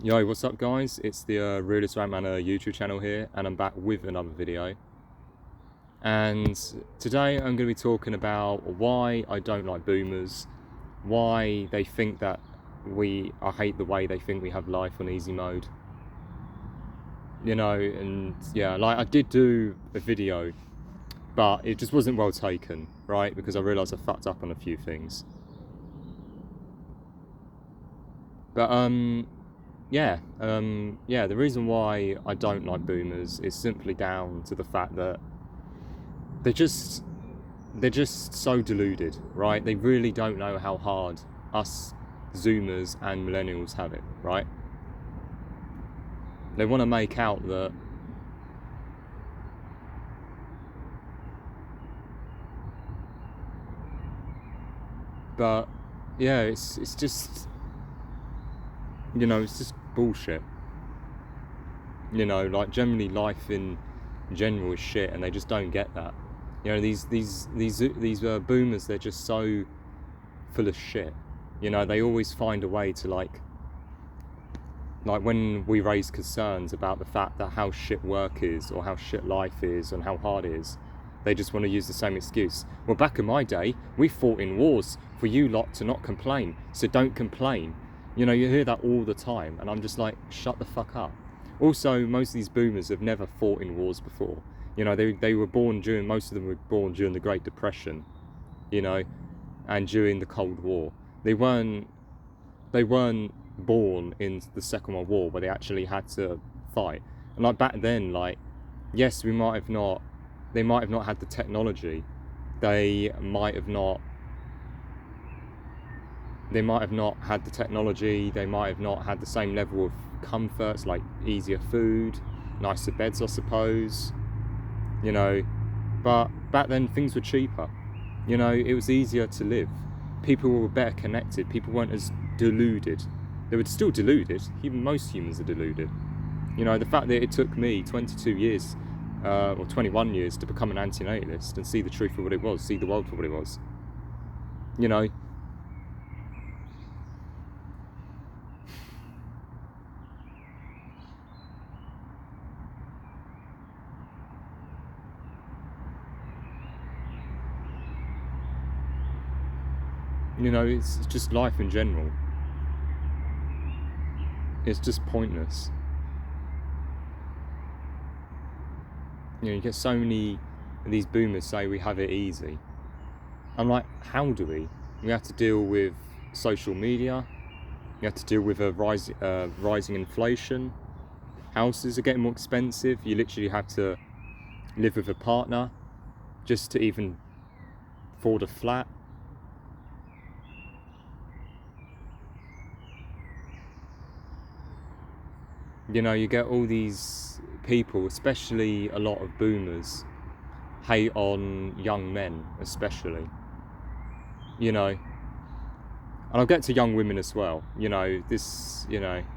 Yo, what's up guys? It's the Realist Rantman YouTube channel here, and I'm back with another video. And today I'm going to be talking about why I don't like boomers, why they think that I hate the way they think we have life on easy mode. And yeah, like I did do a video, but it just wasn't well taken, right? Because I realised I fucked up on a few things. But the reason why I don't like boomers is simply down to the fact that they're just so deluded, right? They really don't know how hard us Zoomers and millennials have it, right? They want to make out that but yeah, it's just it's just bullshit. Like generally life in general is shit, and they just don't get that. These boomers, they're just so full of shit. They always find a way to like when we raise concerns about the fact that how shit work is or how shit life is and how hard it is, they just want to use the same excuse. Well, back in my day, we fought in wars for you lot to not complain, so don't complain. You hear that all the time, and I'm just like, shut the fuck up. Also, most of these boomers have never fought in wars before. They were born most of them were born during the Great Depression, and during the Cold War. They weren't born in the Second World War, where they actually had to fight. And like back then, like, yes, they might have not had the technology. They might have not had the technology. They might have not had the same level of comforts, like easier food, nicer beds, I suppose. But back then things were cheaper. It was easier to live. People were better connected. People weren't as deluded. They were still deluded. Even most humans are deluded. The fact that it took me 22 years or 21 years to become an anti-natalist and see the truth for what it was, see the world for what it was. It's just life in general. It's just pointless. You get so many of these boomers say we have it easy. I'm like, how do we? We have to deal with social media. You have to deal with a rising inflation. Houses are getting more expensive. You literally have to live with a partner just to even afford a flat. You get all these people, especially a lot of boomers, hate on young men, especially. And I'll get to young women as well.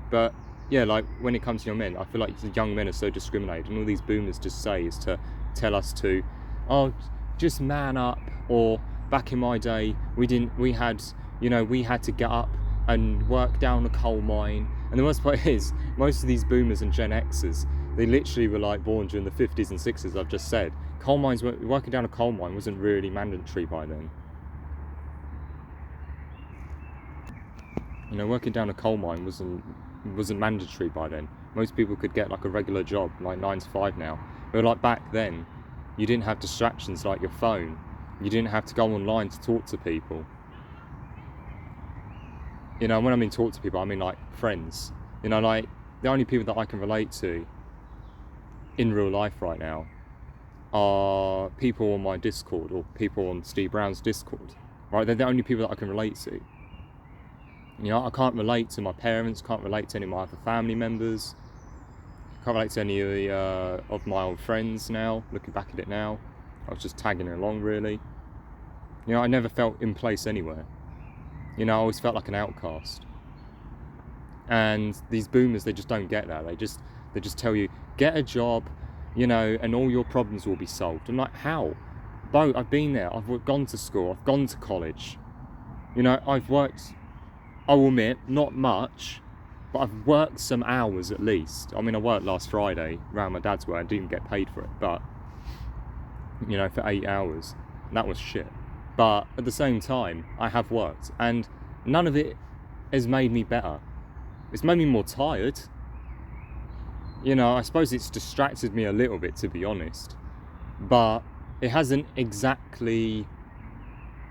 But yeah, like when it comes to young men, I feel like the young men are so discriminated, and all these boomers just say is to tell us to, oh, just man up. Or back in my day, we had to get up and work down a coal mine. And the worst part is, most of these boomers and Gen Xers, they literally were like born during the 50s and 60s, I've just said. Working down a coal mine wasn't really mandatory by then. Working down a coal mine wasn't mandatory by then. Most people could get like a regular job, like 9 to 5 now. But like back then, you didn't have distractions like your phone. You didn't have to go online to talk to people. When I mean talk to people, I mean like friends. Like the only people that I can relate to in real life right now are people on my Discord or people on Steve Brown's Discord. Right? They're the only people that I can relate to. I can't relate to my parents, can't relate to any of my other family members, can't relate to any of my old friends now, looking back at it now. I was just tagging along, really. I never felt in place anywhere. I always felt like an outcast. And these boomers, they just don't get that. They just tell you, get a job, and all your problems will be solved. I'm like, how? Bo, I've been there. I've gone to school. I've gone to college. I've worked, I'll admit, not much, but I've worked some hours at least. I mean, I worked last Friday around my dad's work. I didn't get paid for it, but, you know, for 8 hours, that was shit. But at the same time, I have worked, and none of it has made me better. It's made me more tired. You know, I suppose it's distracted me a little bit, to be honest, but it hasn't exactly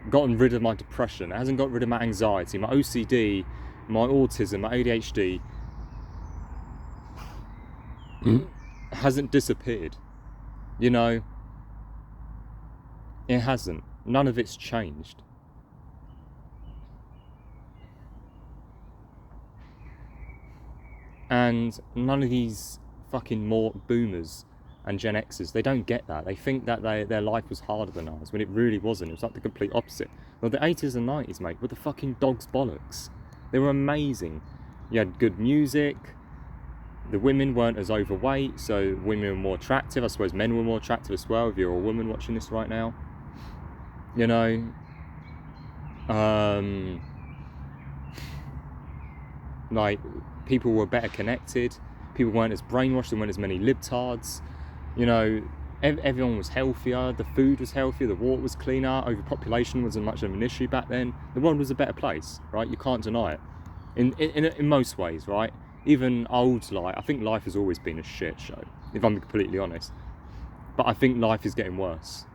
gotten rid of my depression. It hasn't got rid of my anxiety, my OCD, my autism, my ADHD hasn't disappeared. You know, it hasn't. None of it's changed. And none of these fucking more boomers and Gen Xers, they don't get that. They think that their life was harder than ours, when it really wasn't. It was like the complete opposite. Well, the 80s and 90s, mate, were the fucking dog's bollocks. They were amazing. You had good music. The women weren't as overweight, so women were more attractive. I suppose men were more attractive as well, if you're a woman watching this right now. You know, like, people were better connected. People weren't as brainwashed. There weren't as many libtards. You know, everyone was healthier. The food was healthier. The water was cleaner. Overpopulation wasn't much of an issue back then. The world was a better place, right? You can't deny it. In most ways, right? Even old life. I think life has always been a shit show, if I'm completely honest. But I think life is getting worse.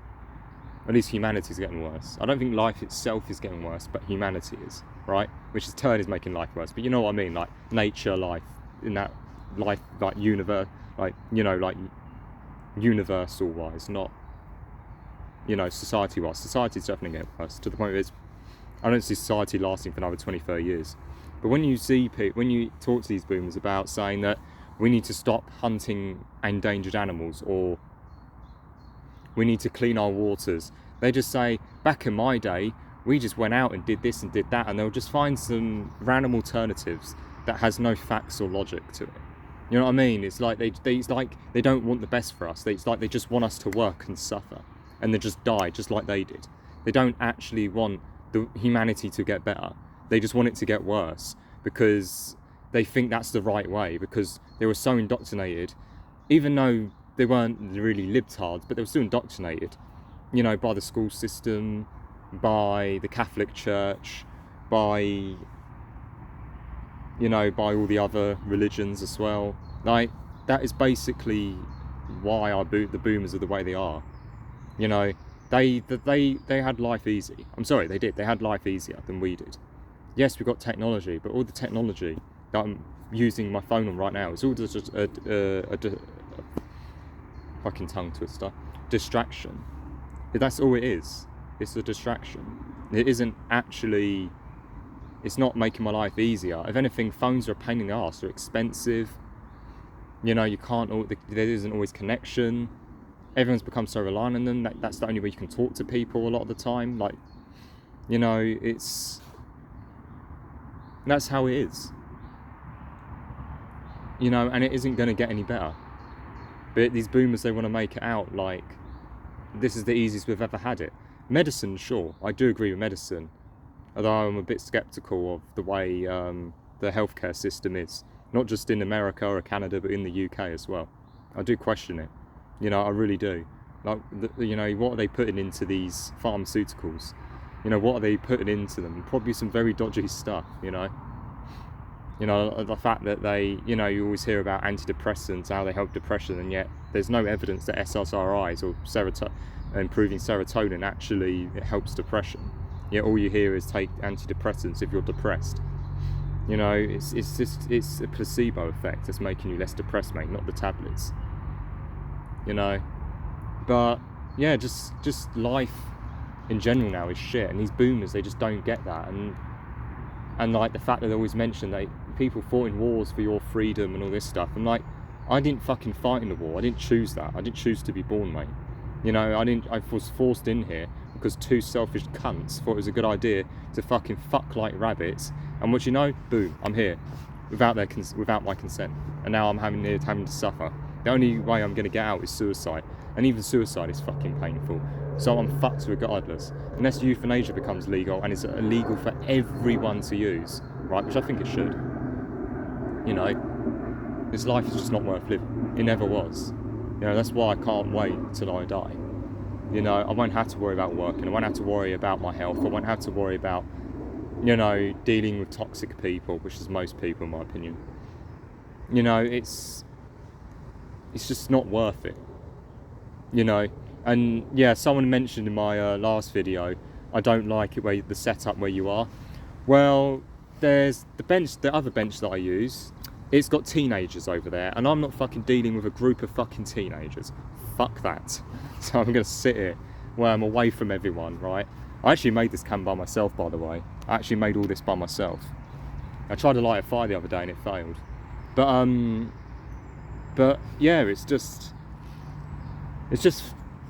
At least humanity is getting worse. I don't think life itself is getting worse, but humanity is, right? Which in turn is making life worse. But you know what I mean? Like nature, life, in that life, like universe, like, you know, like universal wise, not, you know, society wise. Society is definitely getting worse, to the point where I don't see society lasting for another 20, 30 years. But when you see people, when you talk to these boomers about saying that we need to stop hunting endangered animals, or we need to clean our waters, they just say, back in my day, we just went out and did this and did that, and they'll just find some random alternatives that has no facts or logic to it. You know what I mean? It's like it's like they don't want the best for us. It's like they just want us to work and suffer, and then just die, just like they did. They don't actually want the humanity to get better. They just want it to get worse, because they think that's the right way, because they were so indoctrinated, even though they weren't really libtards, but they were still indoctrinated, you know, by the school system, by the Catholic Church, by, you know, by all the other religions as well. Like, that is basically why the boomers are the way they are. You know, they had life easy. I'm sorry, they did. They had life easier than we did. Yes, we've got technology, but all the technology that I'm using my phone on right now is all just a fucking tongue twister. Distraction. That's all it is. It's a distraction. It isn't actually, it's not making my life easier. If anything, phones are a pain in the arse. They're expensive. You know, you can't, there isn't always connection. Everyone's become so reliant on them. That's the only way you can talk to people a lot of the time. Like, you know, that's how it is. You know, and it isn't going to get any better. But these boomers, they want to make it out like this is the easiest we've ever had it. Medicine, sure, I do agree with medicine, although I'm a bit sceptical of the way the healthcare system is, not just in America or Canada, but in the UK as well. I do question it, you know, I really do. Like, you know, what are they putting into these pharmaceuticals? You know, what are they putting into them? Probably some very dodgy stuff, you know. You know, the fact that they, you know, you always hear about antidepressants, how they help depression, and yet there's no evidence that SSRIs or improving serotonin actually helps depression. Yet all you hear is take antidepressants if you're depressed. You know, it's a placebo effect that's making you less depressed, mate, not the tablets. You know, but yeah, just life in general now is shit, and these boomers, they just don't get that, and like the fact that they always mention that people fought in wars for your freedom and all this stuff. I'm like, I didn't fucking fight in the war. I didn't choose that. I didn't choose to be born, mate. You know, I was forced in here because two selfish cunts thought it was a good idea to fucking fuck like rabbits. And what you know, boom, I'm here without my consent, and now I'm having to suffer. The only way I'm going to get out is suicide, and even suicide is fucking painful. So I'm fucked regardless, unless euthanasia becomes legal and it's illegal for everyone to use, right? Which I think it should. You know, this life is just not worth living. It never was. You know, that's why I can't wait till I die. You know, I won't have to worry about working. I won't have to worry about my health. I won't have to worry about, you know, dealing with toxic people, which is most people in my opinion. You know, it's just not worth it. You know, and yeah, someone mentioned in my last video, I don't like it where the setup where you are. Well, there's the other bench that I use. It's got teenagers over there, and I'm not fucking dealing with a group of fucking teenagers. Fuck that. So I'm gonna sit here where I'm away from everyone, right? I actually made this cam by myself, by the way. I actually made all this by myself. I tried to light a fire the other day and it failed. But yeah, it's just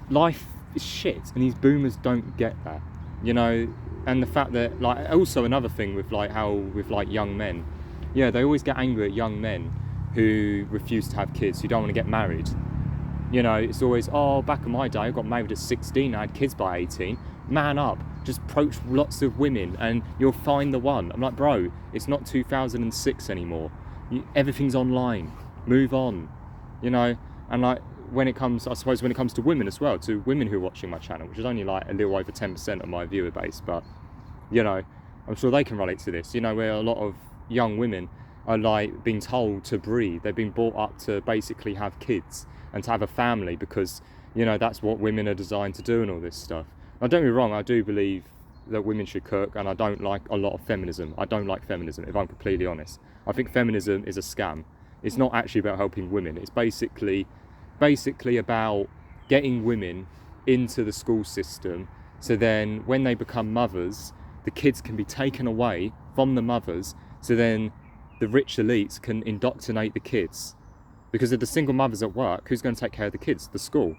life is shit, and these boomers don't get that, you know. And the fact that, like, also another thing with young men, yeah, they always get angry at young men who refuse to have kids, who don't want to get married. You know, it's always, oh, back in my day, I got married at 16, I had kids by 18. Man up, just approach lots of women and you'll find the one. I'm like, bro, it's not 2006 anymore. Everything's online. Move on, you know. And like, when it comes to women as well, to women who are watching my channel, which is only like a little over 10% of my viewer base, but, you know, I'm sure they can relate to this, you know, where a lot of young women are like being told to breed. They've been brought up to basically have kids and to have a family because, you know, that's what women are designed to do and all this stuff. Now, don't get me wrong, I do believe that women should cook, and I don't like a lot of feminism. I don't like feminism, if I'm completely honest. I think feminism is a scam. It's not actually about helping women. It's basically about getting women into the school system, so then when they become mothers, the kids can be taken away from the mothers, so then the rich elites can indoctrinate the kids. Because if the single mothers at work, who's going to take care of the kids? The school,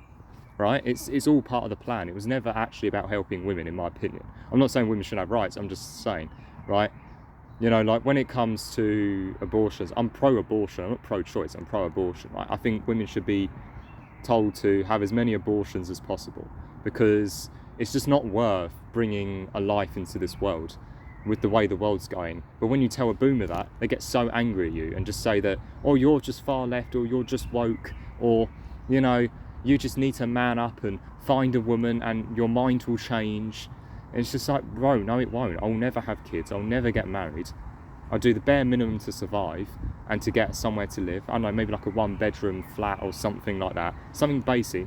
right? It's all part of the plan. It was never actually about helping women, in my opinion. I'm not saying women shouldn't have rights, I'm just saying, right? You know, like when it comes to abortions, I'm pro-abortion, I'm not pro-choice, I'm pro-abortion, right? I think women should be told to have as many abortions as possible, because it's just not worth bringing a life into this world with the way the world's going. But when you tell a boomer that, they get so angry at you and just say that, oh, you're just far left, or you're just woke, or, you know, you just need to man up and find a woman and your mind will change. And it's just like, bro, no it won't. I'll never have kids, I'll never get married. I'll do the bare minimum to survive and to get somewhere to live. I don't know, maybe like a 1-bedroom flat or something like that. Something basic,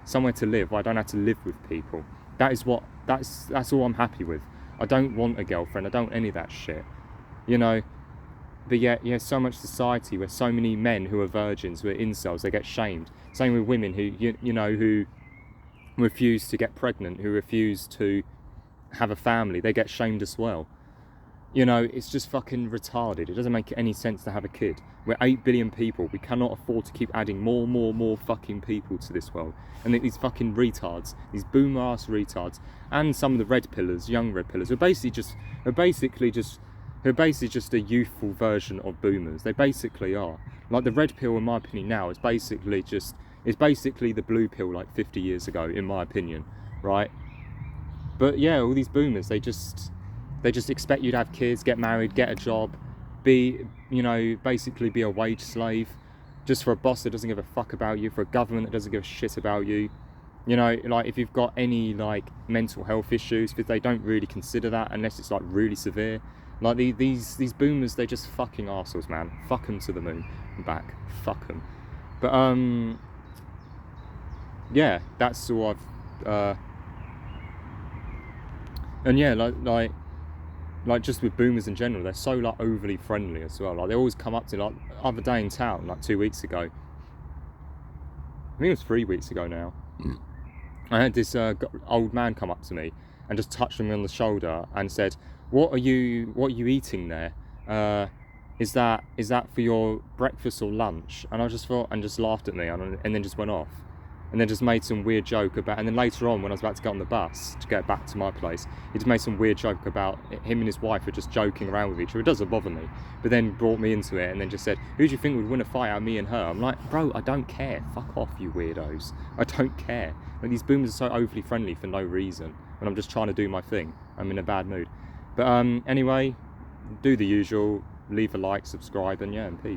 somewhere to live where I don't have to live with people. That's all I'm happy with. I don't want a girlfriend, I don't want any of that shit, you know. But yet, yeah, so much society where so many men who are virgins, who are incels, they get shamed. Same with women who, you know, who refuse to get pregnant, who refuse to have a family, they get shamed as well. You know, it's just fucking retarded. It doesn't make any sense to have a kid. We're 8 billion people. We cannot afford to keep adding more fucking people to this world. And these fucking retards, these boomer ass retards, and some of the red pillars, young red pillars, are basically just a youthful version of boomers. They basically are. Like the red pill, in my opinion, now is basically the blue pill like 50 years ago, in my opinion, right? But yeah, all these boomers, they just expect you to have kids, get married, get a job, basically be a wage slave, just for a boss that doesn't give a fuck about you, for a government that doesn't give a shit about you. You know, like if you've got any like mental health issues, they don't really consider that unless it's like really severe. Like these boomers, they're just fucking arseholes, man. Fuck them to the moon and back. Fuck them. But yeah, that's all I've. And yeah, like just with boomers in general, they're so like overly friendly as well. Like they always come up to, like, other day in town, like 2 weeks ago, I think it was 3 weeks ago now, I had this old man come up to me and just touched me on the shoulder and said, what are you eating there? Is that for your breakfast or lunch? And I just thought, and just laughed at me, and then just went off. And then just made some weird joke about, and then later on when I was about to get on the bus to get back to my place, he just made some weird joke about him and his wife were just joking around with each other. It doesn't bother me, but then brought me into it and then just said, who do you think would win a fight out of me and her? I'm like, bro, I don't care. Fuck off, you weirdos. I don't care. Like, these boomers are so overly friendly for no reason when I'm just trying to do my thing. I'm in a bad mood. But anyway, do the usual. leave a like, subscribe, and yeah, and peace.